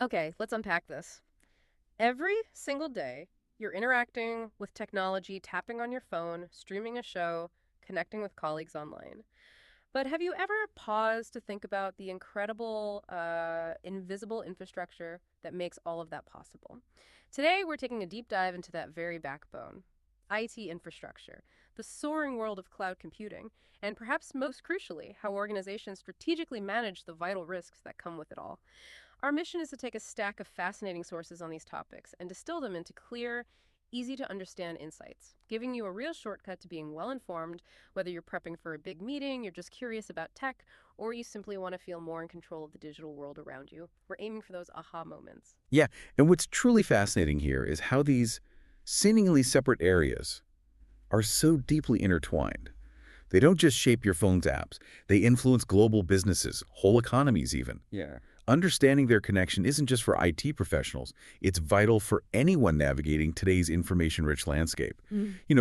Okay, let's unpack this. Every single day, you're interacting with technology, tapping on your phone, streaming a show, connecting with colleagues online. But have you ever paused to think about the incredible, invisible infrastructure that makes all of that possible? Today, we're taking a deep dive into that very backbone, IT infrastructure, the soaring world of cloud computing, and perhaps most crucially, how organizations strategically manage the vital risks that come with it all. Our mission is to take a stack of fascinating sources on these topics and distill them into clear, easy to understand insights, giving you a real shortcut to being well informed, whether you're prepping for a big meeting, you're just curious about tech, or you simply want to feel more in control of the digital world around you. We're aiming for those aha moments. Yeah, and what's truly fascinating here is how these seemingly separate areas are so deeply intertwined. They don't just shape your phone's apps, they influence global businesses, whole economies even. Yeah. Understanding their connection isn't just for IT professionals, it's vital for anyone navigating today's information-rich landscape.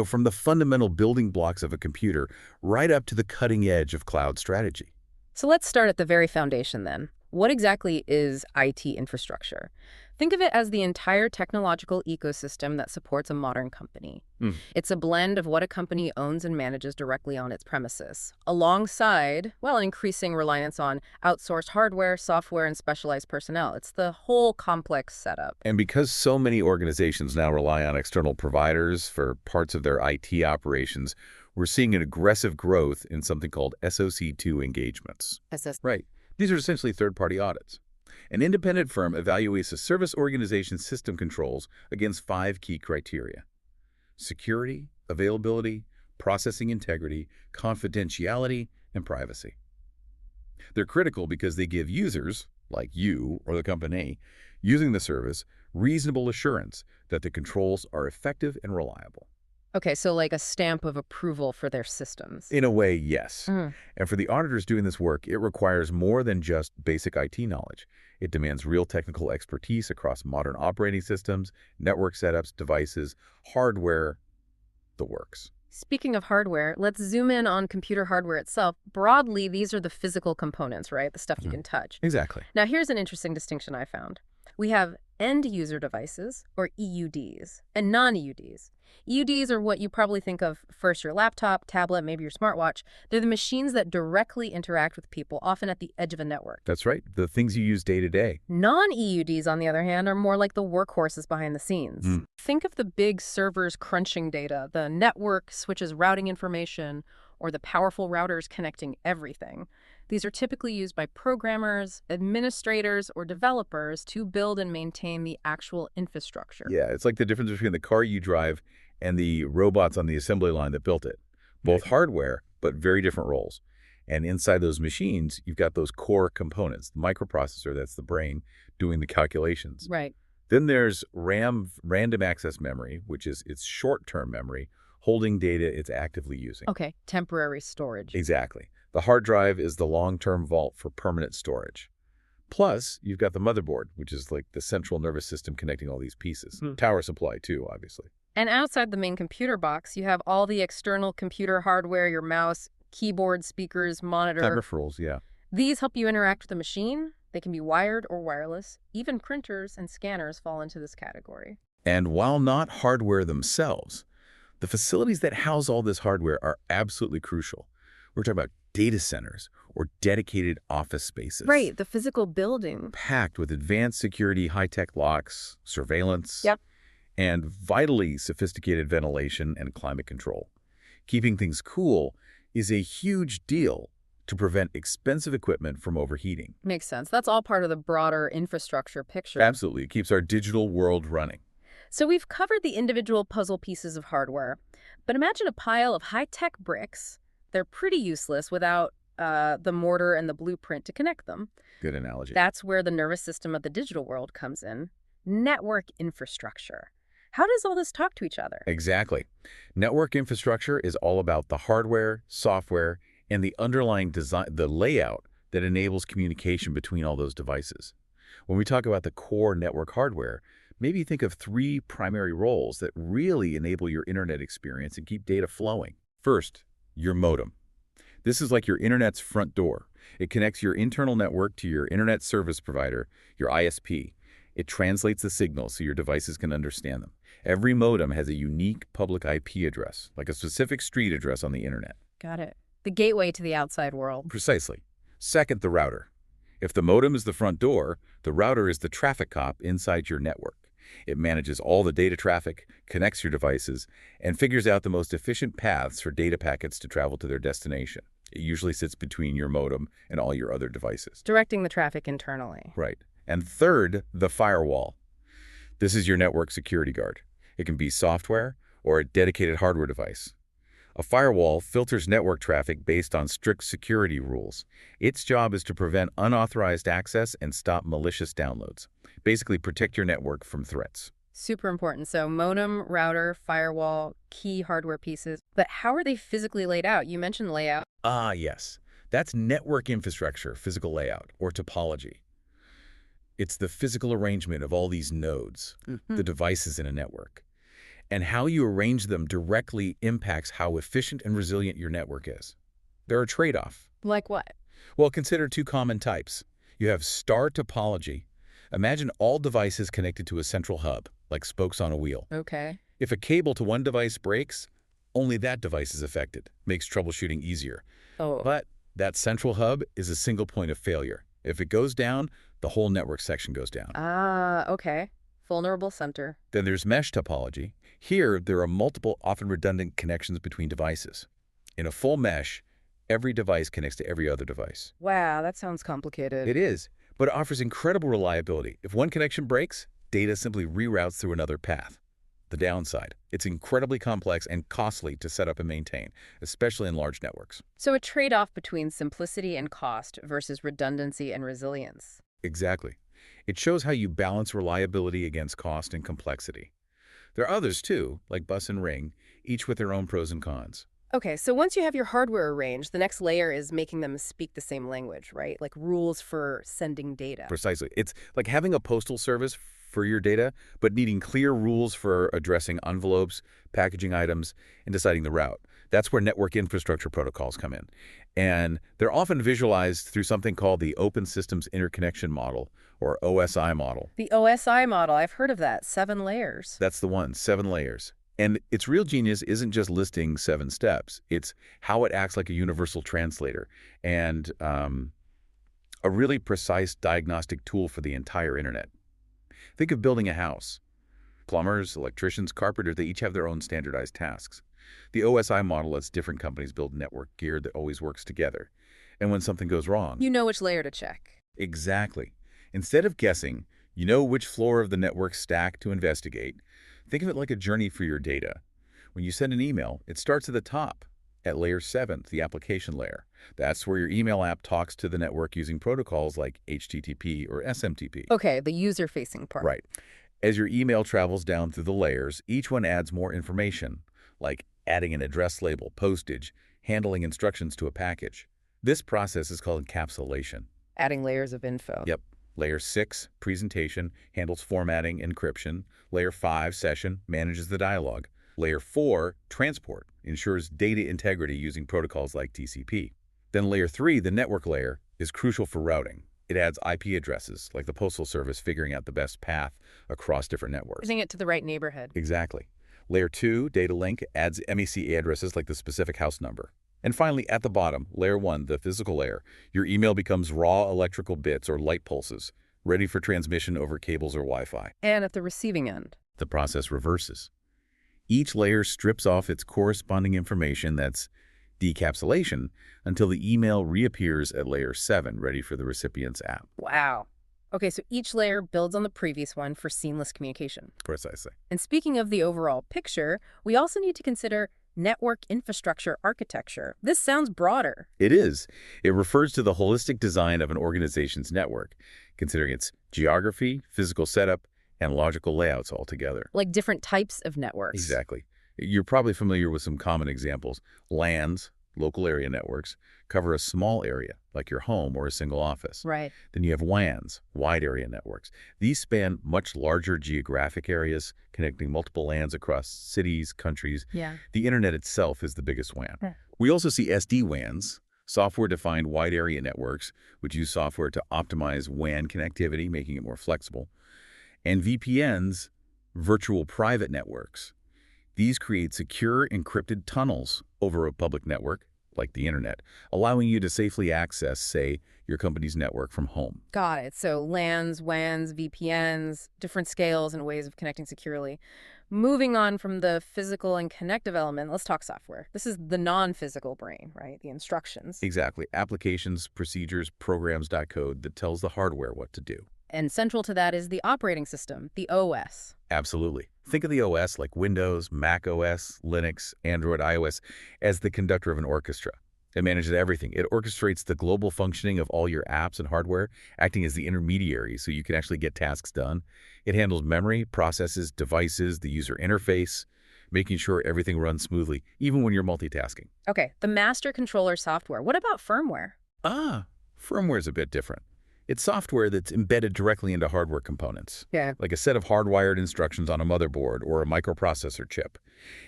From the fundamental building blocks of a computer right up to the cutting edge of cloud strategy. So let's start at the very foundation then. What exactly is IT infrastructure? Think of it as the entire technological ecosystem that supports a modern company. Hmm. It's a blend of what a company owns and manages directly on its premises, alongside, well, an increasing reliance on outsourced hardware, software, and specialized personnel. It's the whole complex setup. And because so many organizations now rely on external providers for parts of their IT operations, we're seeing an aggressive growth in something called SOC2 engagements. SS. Right. These are essentially third-party audits. An independent firm evaluates a service organization's system controls against 5 key criteria: security, availability, processing integrity, confidentiality, and privacy. They're critical because they give users, like you or the company, using the service, reasonable assurance that the controls are effective and reliable. Okay, so like a stamp of approval for their systems. In a way, yes. Mm. And for the auditors doing this work, it requires more than just basic IT knowledge. It demands real technical expertise across modern operating systems, network setups, devices, hardware, the works. Speaking of hardware, let's zoom in on computer hardware itself. Broadly, these are the physical components, right? The stuff you can touch. Exactly. Now, here's an interesting distinction I found. We have end-user devices, or EUDs, and non-EUDs. EUDs are what you probably think of first: your laptop, tablet, maybe your smartwatch. They're the machines that directly interact with people, often at the edge of a network. That's right. The things you use day to day. Non-EUDs, on the other hand, are more like the workhorses behind the scenes. Mm. Think of the big servers crunching data, the network switches routing information, or the powerful routers connecting everything. These are typically used by programmers, administrators, or developers to build and maintain the actual infrastructure. Yeah, it's like the difference between the car you drive and the robots on the assembly line that built it. Both hardware, but very different roles. And inside those machines, you've got those core components, the microprocessor, that's the brain, doing the calculations. Right. Then there's RAM, random access memory, which is its short-term memory, holding data it's actively using. Okay, temporary storage. Exactly. The hard drive is the long-term vault for permanent storage. Plus, you've got the motherboard, which is like the central nervous system connecting all these pieces. Power supply, too, obviously. And outside the main computer box, you have all the external computer hardware, your mouse, keyboard, speakers, monitor. Peripherals, yeah. These help you interact with the machine. They can be wired or wireless. Even printers and scanners fall into this category. And while not hardware themselves, the facilities that house all this hardware are absolutely crucial. We're talking about data centers or dedicated office spaces. Right, the physical building. Packed with advanced security, high-tech locks, surveillance, Yep. and vitally sophisticated ventilation and climate control. Keeping things cool is a huge deal to prevent expensive equipment from overheating. Makes sense. That's all part of the broader infrastructure picture. Absolutely. It keeps our digital world running. So we've covered the individual puzzle pieces of hardware, but imagine a pile of high-tech bricks. They're pretty useless without the mortar and the blueprint to connect them. Good analogy. That's where the nervous system of the digital world comes in. Network infrastructure. How does all this talk to each other? Exactly. Network infrastructure is all about the hardware, software, and the underlying design, the layout that enables communication between all those devices. When we talk about the core network hardware, maybe think of 3 primary roles that really enable your internet experience and keep data flowing. First, your modem. This is like your internet's front door. It connects your internal network to your internet service provider, your ISP, It translates the signals so your devices can understand them. Every modem has a unique public IP address, like a specific street address on the internet. Got it. The gateway to the outside world. Precisely. Second, the router. If the modem is the front door, the router is the traffic cop inside your network. It manages all the data traffic, connects your devices, and figures out the most efficient paths for data packets to travel to their destination. It usually sits between your modem and all your other devices. Directing the traffic internally. Right. And third, the firewall. This is your network security guard. It can be software or a dedicated hardware device. A firewall filters network traffic based on strict security rules. Its job is to prevent unauthorized access and stop malicious downloads. Basically, protect your network from threats. Super important. So modem, router, firewall, key hardware pieces. But how are they physically laid out? You mentioned layout. Ah, yes. That's network infrastructure, physical layout, or topology. It's the physical arrangement of all these nodes, the devices in a network. And how you arrange them directly impacts how efficient and resilient your network is. There are trade-offs. Like what? Well, consider two common types. You have star topology. Imagine all devices connected to a central hub, like spokes on a wheel. Okay. If a cable to one device breaks, only that device is affected. Makes troubleshooting easier. Oh. But that central hub is a single point of failure. If it goes down, the whole network section goes down. Ah, okay. Vulnerable center. Then there's mesh topology. Here, there are multiple, often redundant connections between devices. In a full mesh, every device connects to every other device. Wow, that sounds complicated. It is, but it offers incredible reliability. If one connection breaks, data simply reroutes through another path. The downside, it's incredibly complex and costly to set up and maintain, especially in large networks. So a trade-off between simplicity and cost versus redundancy and resilience. Exactly. It shows how you balance reliability against cost and complexity. There are others too, like bus and ring, each with their own pros and cons. Okay, so once you have your hardware arranged, the next layer is making them speak the same language, right? Like rules for sending data. Precisely. It's like having a postal service for your data, but needing clear rules for addressing envelopes, packaging items, and deciding the route. That's where network infrastructure protocols come in. And they're often visualized through something called the Open Systems Interconnection Model, or OSI model. The OSI model, I've heard of that. 7 layers. That's the one, 7 layers. And its real genius isn't just listing 7 steps. It's how it acts like a universal translator and a really precise diagnostic tool for the entire internet. Think of building a house. Plumbers, electricians, carpenters, they each have their own standardized tasks. The OSI model lets different companies build network gear that always works together. And when something goes wrong... You know which layer to check. Exactly. Instead of guessing, you know which floor of the network stack to investigate. Think of it like a journey for your data. When you send an email, it starts at the top, at layer 7, the application layer. That's where your email app talks to the network using protocols like HTTP or SMTP. Okay, the user-facing part. Right. As your email travels down through the layers, each one adds more information, like adding an address label, postage, handling instructions to a package. This process is called encapsulation. Adding layers of info. Yep. Layer 6, presentation, handles formatting, encryption. Layer 5, session, manages the dialogue. Layer 4, transport, ensures data integrity using protocols like TCP. Then Layer 3, the network layer, is crucial for routing. It adds IP addresses, like the Postal Service figuring out the best path across different networks. Bringing it to the right neighborhood. Exactly. Layer 2, data link, adds MEC addresses like the specific house number. And finally, at the bottom, Layer 1, the physical layer, your email becomes raw electrical bits or light pulses, ready for transmission over cables or Wi-Fi. And at the receiving end. The process reverses. Each layer strips off its corresponding information, that's decapsulation, until the email reappears at layer 7, ready for the recipient's app. Wow. Okay, so each layer builds on the previous one for seamless communication. Precisely. And speaking of the overall picture, we also need to consider network infrastructure architecture. This sounds broader. It is. It refers to the holistic design of an organization's network, considering its geography, physical setup, and logical layouts altogether. Like different types of networks. Exactly. You're probably familiar with some common examples. LANs, local area networks, cover a small area, like your home or a single office. Right. Then you have WANs, wide area networks. These span much larger geographic areas, connecting multiple LANs across cities, countries. Yeah. The internet itself is the biggest WAN. Hmm. We also see SD-WANs, software-defined wide area networks, which use software to optimize WAN connectivity, making it more flexible. And VPNs, virtual private networks. These create secure, encrypted tunnels over a public network, like the internet, allowing you to safely access, say, your company's network from home. Got it. So LANs, WANs, VPNs, different scales and ways of connecting securely. Moving on from the physical and connective element, let's talk software. This is the non-physical brain, right? The instructions. Exactly. Applications, procedures, programs, code that tells the hardware what to do. And central to that is the operating system, the OS. Absolutely. Think of the OS like Windows, Mac OS, Linux, Android, iOS as the conductor of an orchestra. It manages everything. It orchestrates the global functioning of all your apps and hardware, acting as the intermediary so you can actually get tasks done. It handles memory, processes, devices, the user interface, making sure everything runs smoothly, even when you're multitasking. Okay, the master controller software. What about firmware? Firmware is a bit different. It's software that's embedded directly into hardware components, Yeah. like a set of hardwired instructions on a motherboard or a microprocessor chip.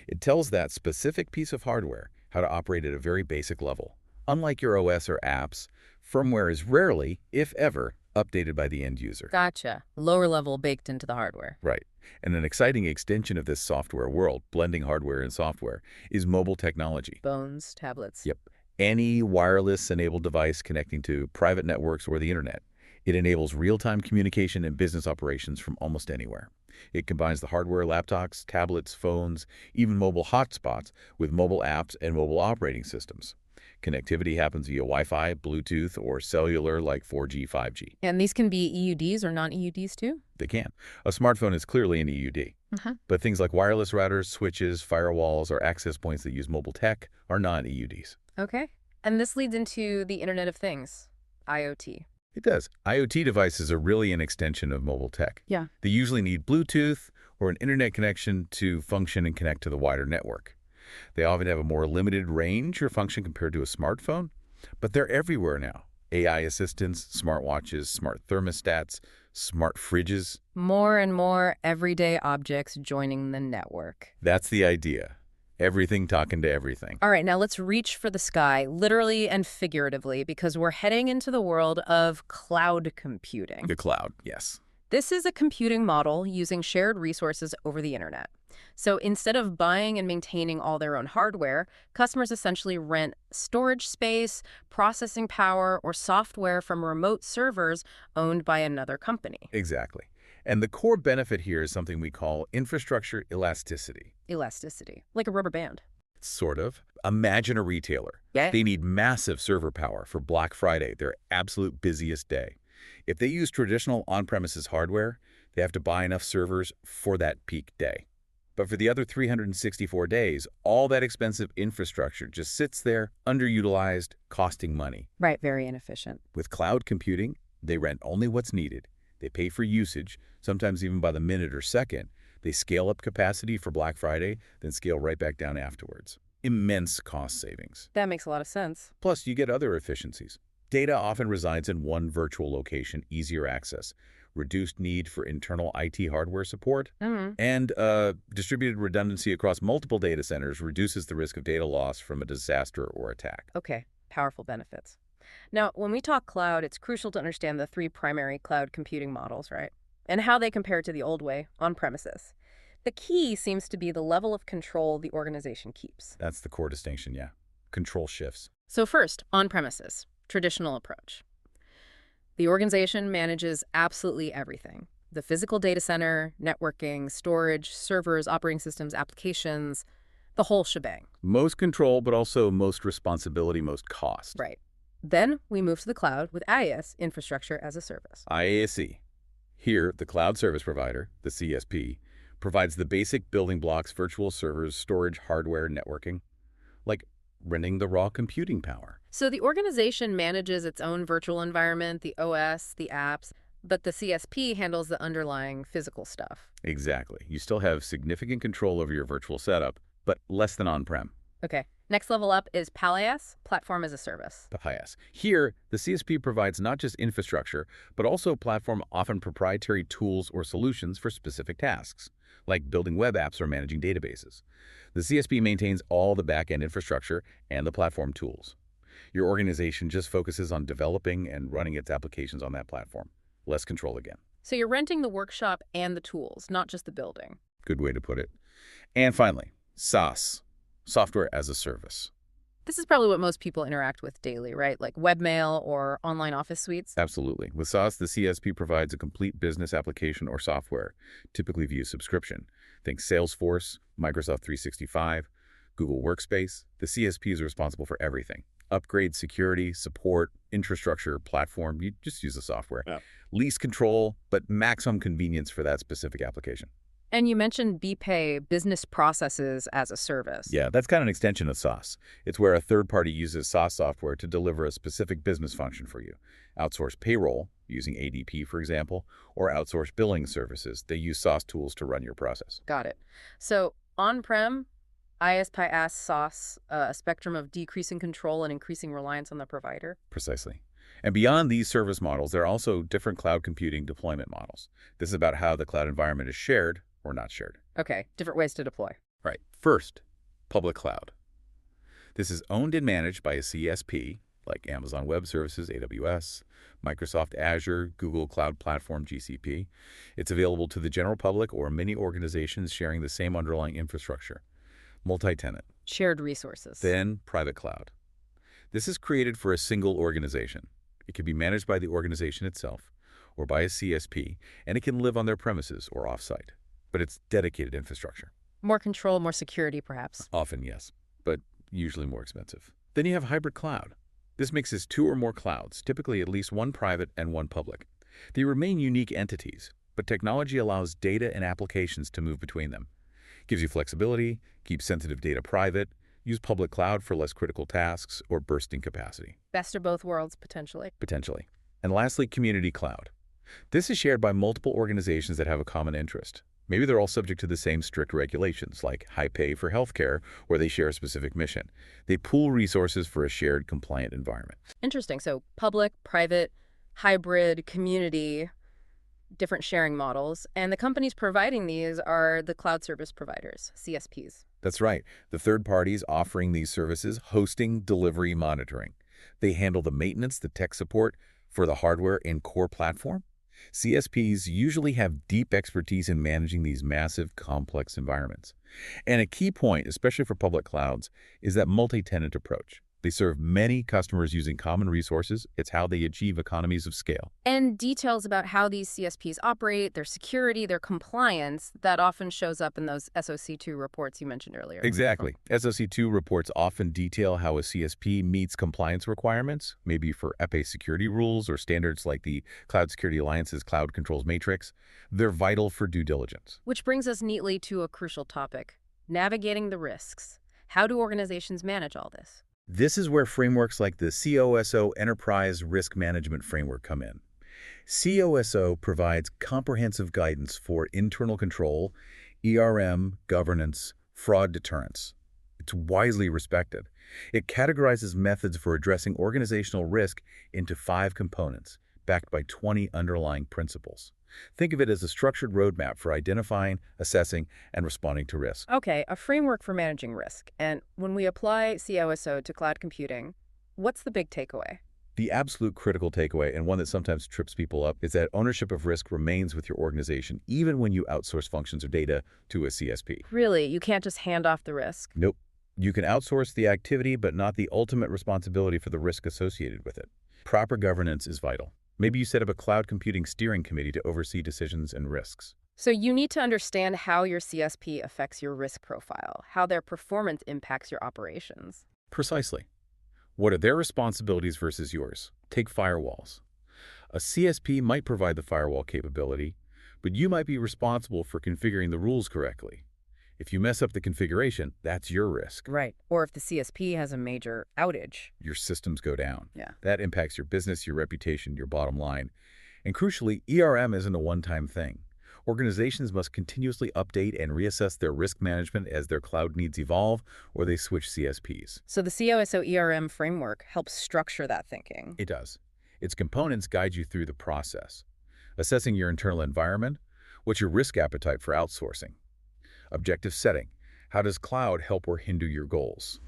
It tells that specific piece of hardware how to operate at a very basic level. Unlike your OS or apps, firmware is rarely, if ever, updated by the end user. Gotcha. Lower level baked into the hardware. Right. And an exciting extension of this software world, blending hardware and software, is mobile technology. Phones, tablets. Yep. Any wireless-enabled device connecting to private networks or the internet. It enables real-time communication and business operations from almost anywhere. It combines the hardware, laptops, tablets, phones, even mobile hotspots with mobile apps and mobile operating systems. Connectivity happens via Wi-Fi, Bluetooth, or cellular like 4G, 5G. And these can be EUDs or non-EUDs too? They can. A smartphone is clearly an EUD. But things like wireless routers, switches, firewalls, or access points that use mobile tech are non-EUDs. Okay. And this leads into the Internet of Things, IoT. It does. IoT devices are really an extension of mobile tech. Yeah. They usually need Bluetooth or an internet connection to function and connect to the wider network. They often have a more limited range or function compared to a smartphone, but they're everywhere now. AI assistants, smartwatches, smart thermostats, smart fridges. More and more everyday objects joining the network. That's the idea. Everything talking to everything. All right, now let's reach for the sky, literally and figuratively, because we're heading into the world of cloud computing. The cloud, yes. This is a computing model using shared resources over the internet. So instead of buying and maintaining all their own hardware, customers essentially rent storage space, processing power, or software from remote servers owned by another company. Exactly. And the core benefit here is something we call infrastructure elasticity. Elasticity, like a rubber band. Sort of. Imagine a retailer. Yeah. They need massive server power for Black Friday, their absolute busiest day. If they use traditional on-premises hardware, they have to buy enough servers for that peak day. But for the other 364 days, all that expensive infrastructure just sits there, underutilized, costing money. Right, very inefficient. With cloud computing, they rent only what's needed. They pay for usage, sometimes even by the minute or second. They scale up capacity for Black Friday, then scale right back down afterwards. Immense cost savings. That makes a lot of sense. Plus, you get other efficiencies. Data often resides in one virtual location, easier access, reduced need for internal IT hardware support, and distributed redundancy across multiple data centers reduces the risk of data loss from a disaster or attack. Okay, powerful benefits. Now, when we talk cloud, it's crucial to understand the three primary cloud computing models, right? And how they compare to the old way, on-premises. The key seems to be the level of control the organization keeps. That's the core distinction, yeah. Control shifts. So first, on-premises, traditional approach. The organization manages absolutely everything. The physical data center, networking, storage, servers, operating systems, applications, the whole shebang. Most control, but also most responsibility, most cost. Right. Then we move to the cloud with IaaS, infrastructure as a service. IaaS. Here, the cloud service provider, the CSP, provides the basic building blocks, virtual servers, storage, hardware, networking, like renting the raw computing power. So the organization manages its own virtual environment, the OS, the apps, but the CSP handles the underlying physical stuff. Exactly. You still have significant control over your virtual setup, but less than on-prem. Okay. Next level up is PaaS, Platform as a Service. PaaS. Here, the CSP provides not just infrastructure, but also platform, often proprietary tools or solutions for specific tasks, like building web apps or managing databases. The CSP maintains all the back-end infrastructure and the platform tools. Your organization just focuses on developing and running its applications on that platform. Less control again. So you're renting the workshop and the tools, not just the building. Good way to put it. And finally, SaaS, software as a service. This is probably what most people interact with daily, right? Like webmail or online office suites. Absolutely. With SaaS, the CSP provides a complete business application or software, typically via subscription. Think Salesforce, Microsoft 365, Google Workspace. The CSP is responsible for everything. Upgrade, security, support, infrastructure, platform. You just use the software. Yeah. Least control, but maximum convenience for that specific application. And you mentioned BPay, business processes as a service. Yeah, that's kind of an extension of SaaS. It's where a third party uses SaaS software to deliver a specific business function for you. Outsource payroll, using ADP, for example, or outsource billing services. They use SaaS tools to run your process. Got it. So on-prem, IaaS, SaaS, a spectrum of decreasing control and increasing reliance on the provider. Precisely. And beyond these service models, there are also different cloud computing deployment models. This is about how the cloud environment is shared or not shared. Okay, different ways to deploy. Right. First, public cloud. This is owned and managed by a CSP, like Amazon Web Services, AWS, Microsoft Azure, Google Cloud Platform, GCP. It's available to the general public or many organizations sharing the same underlying infrastructure. Multi-tenant. Shared resources. Then, private cloud. This is created for a single organization. It can be managed by the organization itself or by a CSP, and it can live on their premises or off-site. But it's dedicated infrastructure. More control, more security, perhaps. Often, yes, but usually more expensive. Then you have hybrid cloud. This mixes two or more clouds, typically at least one private and one public. They remain unique entities, but technology allows data and applications to move between them. Gives you flexibility, keeps sensitive data private, use public cloud for less critical tasks or bursting capacity. Best of both worlds, potentially. Potentially. And lastly, community cloud. This is shared by multiple organizations that have a common interest. Maybe they're all subject to the same strict regulations, like high pay for healthcare, or they share a specific mission. They pool resources for a shared compliant environment. Interesting. So public, private, hybrid, community, different sharing models. And the companies providing these are the cloud service providers, CSPs. That's right. The third parties offering these services, hosting, delivery, monitoring. They handle the maintenance, the tech support for the hardware and core platform. CSPs usually have deep expertise in managing these massive, complex environments. And a key point, especially for public clouds, is that multi-tenant approach. They serve many customers using common resources. It's how they achieve economies of scale. And details about how these CSPs operate, their security, their compliance, that often shows up in those SOC2 reports you mentioned earlier. Exactly. SOC2 reports often detail how a CSP meets compliance requirements, maybe for EPA security rules or standards like the Cloud Security Alliance's Cloud Controls Matrix. They're vital for due diligence. Which brings us neatly to a crucial topic, navigating the risks. How do organizations manage all this? This is where frameworks like the COSO Enterprise Risk Management Framework come in. COSO provides comprehensive guidance for internal control, governance, fraud deterrence. It's widely respected. It categorizes methods for addressing organizational risk into 5 components, backed by 20 underlying principles. Think of it as a structured roadmap for identifying, assessing, and responding to risk. Okay, a framework for managing risk. And when we apply COSO to cloud computing, what's the big takeaway? The absolute critical takeaway, and one that sometimes trips people up, is that ownership of risk remains with your organization, even when you outsource functions or data to a CSP. Really, you can't just hand off the risk? Nope. You can outsource the activity, but not the ultimate responsibility for the risk associated with it. Proper governance is vital. Maybe you set up a cloud computing steering committee to oversee decisions and risks. So you need to understand how your CSP affects your risk profile, how their performance impacts your operations. Precisely. What are their responsibilities versus yours? Take firewalls. A CSP might provide the firewall capability, but you might be responsible for configuring the rules correctly. If you mess up the configuration, that's your risk. Right. Or if the CSP has a major outage. Your systems go down. Yeah. That impacts your business, your reputation, your bottom line. And crucially, isn't a one-time thing. Organizations must continuously update and reassess their risk management as their cloud needs evolve or they switch CSPs. So the COSO framework helps structure that thinking. It does. Its components guide you through the process. Assessing your internal environment, what's your risk appetite for outsourcing? Objective setting, how does cloud help or hinder your goals?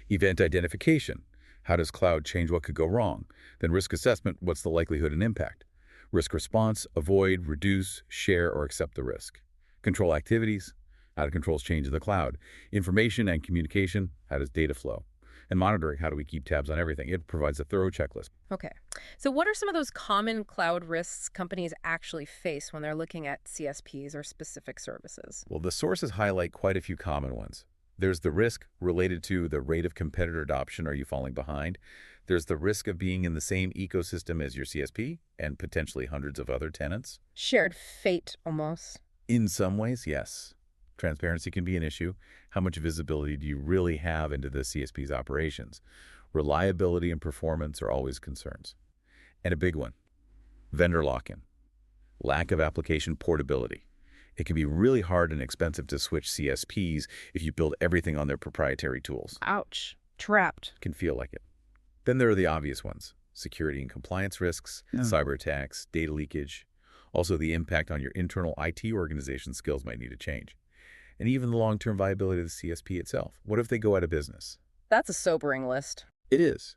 Event identification, how does cloud change what could go wrong? Then risk assessment, what's the likelihood and impact? Risk response, avoid, reduce, share, or accept the risk. Control activities, how do controls change in the cloud? Information and communication, how does data flow? And monitoring, how do we keep tabs on everything? It provides a thorough checklist. Okay. So what are some of those common cloud risks companies actually face when they're looking at CSPs or specific services? Well, the sources highlight quite a few common ones. There's the risk related to the rate of competitor adoption. Are you falling behind? There's the risk of being in the same ecosystem as your CSP and potentially hundreds of other tenants. Shared fate, almost. In some ways, yes. Transparency can be an issue. How much visibility do you really have into the CSP's operations? Reliability and performance are always concerns. And a big one, vendor lock-in. Lack of application portability. It can be really hard and expensive to switch CSPs if you build everything on their proprietary tools. Ouch. Trapped. Can feel like it. Then there are the obvious ones. Security and compliance risks, cyber attacks, data leakage. Also, the impact on your internal IT organization skills might need to change. And even the long-term viability of the CSP itself. What if they go out of business? That's a sobering list. It is.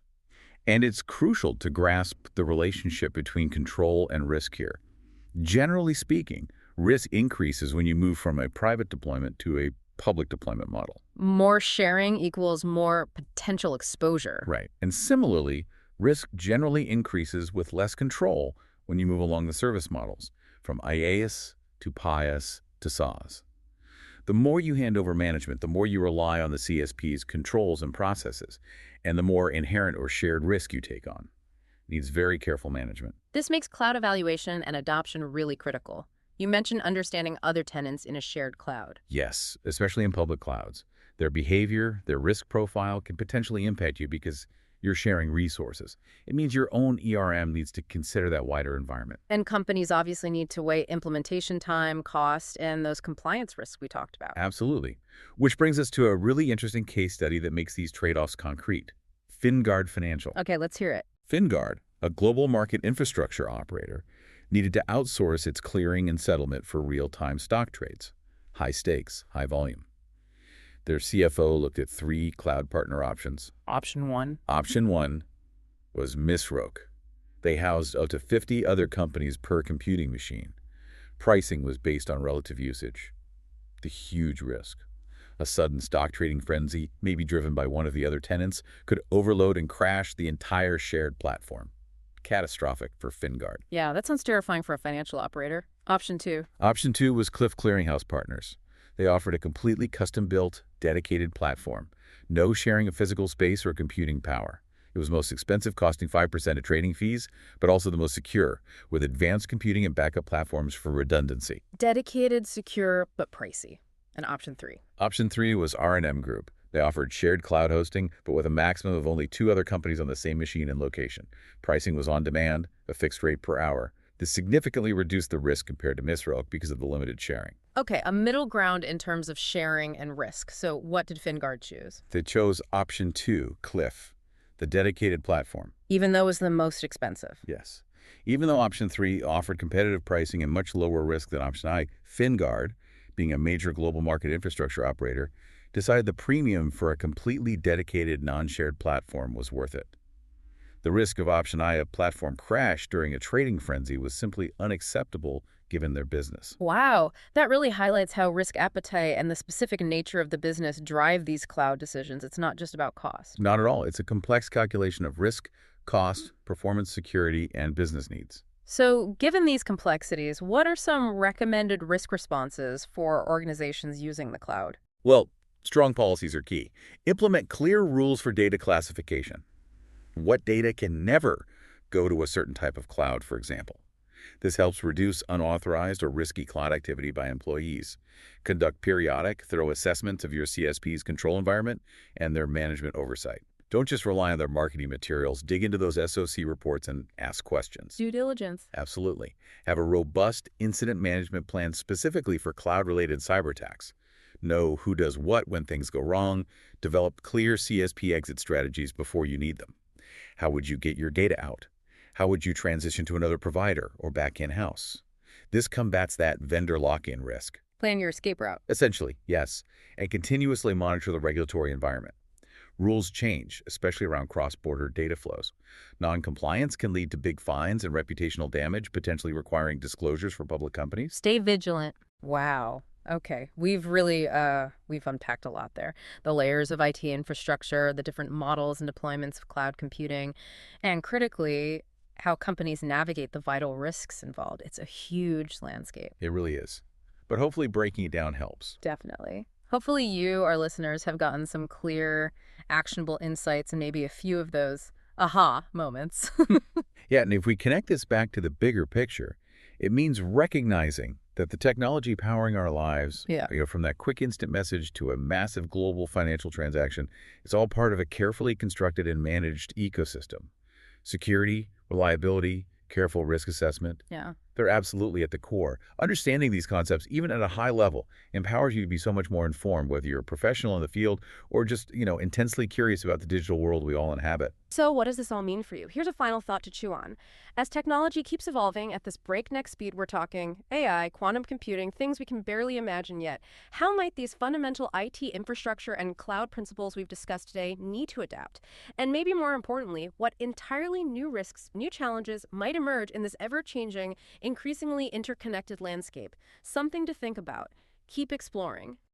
And it's crucial to grasp the relationship between control and risk here. Generally speaking, risk increases when you move from a private deployment to a public deployment model. More sharing equals more potential exposure. Right. And similarly, risk generally increases with less control when you move along the service models, from IaaS to PaaS to SaaS. The more you hand over management, the more you rely on the CSP's controls and processes, and the more inherent or shared risk you take on. It needs very careful management. This makes cloud evaluation and adoption really critical. You mentioned understanding other tenants in a shared cloud. Yes, especially in public clouds. Their behavior, their risk profile can potentially impact you because you're sharing resources. It means your own ERM needs to consider that wider environment. And companies obviously need to weigh implementation time, cost, and those compliance risks we talked about. Absolutely. Which brings us to a really interesting case study that makes these trade-offs concrete. FinGuard Financial. Okay, let's hear it. FinGuard, a global market infrastructure operator, needed to outsource its clearing and settlement for real-time stock trades. High stakes, high volume. Their CFO looked at 3 cloud partner options. Option 1. Option 1 was Misroke. They housed up to 50 other companies per computing machine. Pricing was based on relative usage. The huge risk. A sudden stock trading frenzy, maybe driven by one of the other tenants, could overload and crash the entire shared platform. Catastrophic for FinGuard. Yeah, that sounds terrifying for a financial operator. Option 2. Option 2 was Cliff Clearinghouse Partners. They offered a completely custom-built, dedicated platform. No sharing of physical space or computing power. It was most expensive, costing 5% of trading fees, but also the most secure, with advanced computing and backup platforms for redundancy. Dedicated, secure, but pricey. And option 3. Option 3 was R&M Group. They offered shared cloud hosting, but with a maximum of only 2 other companies on the same machine and location. Pricing was on demand, a fixed rate per hour. This significantly reduced the risk compared to Misroke because of the limited sharing. Okay, a middle ground in terms of sharing and risk. So what did FinGuard choose? They chose option 2, Cliff, the dedicated platform. Even though it was the most expensive. Yes. Even though option 3 offered competitive pricing and much lower risk than option I, FinGuard, being a major global market infrastructure operator, decided the premium for a completely dedicated non-shared platform was worth it. The risk of option I, a platform crash during a trading frenzy, was simply unacceptable given their business. Wow, that really highlights how risk appetite and the specific nature of the business drive these cloud decisions. It's not just about cost. Not at all. It's a complex calculation of risk, cost, performance, security, and business needs. So, given these complexities, what are some recommended risk responses for organizations using the cloud? Well, strong policies are key. Implement clear rules for data classification. What data can never go to a certain type of cloud, for example. This helps reduce unauthorized or risky cloud activity by employees. Conduct periodic, thorough assessments of your CSP's control environment and their management oversight. Don't just rely on their marketing materials. Dig into those SOC reports and ask questions. Due diligence. Absolutely. Have a robust incident management plan specifically for cloud-related cyber attacks. Know who does what when things go wrong. Develop clear CSP exit strategies before you need them. How would you get your data out? How would you transition to another provider or back in-house? This combats that vendor lock-in risk. Plan your escape route. Essentially, yes, and continuously monitor the regulatory environment. Rules change, especially around cross-border data flows. Non-compliance can lead to big fines and reputational damage, potentially requiring disclosures for public companies. Stay vigilant. Wow. Okay. We've unpacked a lot there. The layers of IT infrastructure, the different models and deployments of cloud computing, and critically, how companies navigate the vital risks involved. It's a huge landscape. It really is. But hopefully breaking it down helps. Definitely. Hopefully you, our listeners, have gotten some clear, actionable insights and maybe a few of those aha moments. Yeah, and if we connect this back to the bigger picture, it means recognizing that the technology powering our lives, Yeah. from that quick instant message to a massive global financial transaction, is all part of a carefully constructed and managed ecosystem. Security, reliability, careful risk assessment, Yeah. they're absolutely at the core. Understanding these concepts, even at a high level, empowers you to be so much more informed, whether you're a professional in the field or just, intensely curious about the digital world we all inhabit. So, what does this all mean for you? Here's a final thought to chew on. As technology keeps evolving at this breakneck speed, we're talking AI, quantum computing, things we can barely imagine yet. How might these fundamental IT infrastructure and cloud principles we've discussed today need to adapt? And maybe more importantly, what entirely new risks, new challenges might emerge in this ever changing, increasingly interconnected landscape? Something to think about. Keep exploring.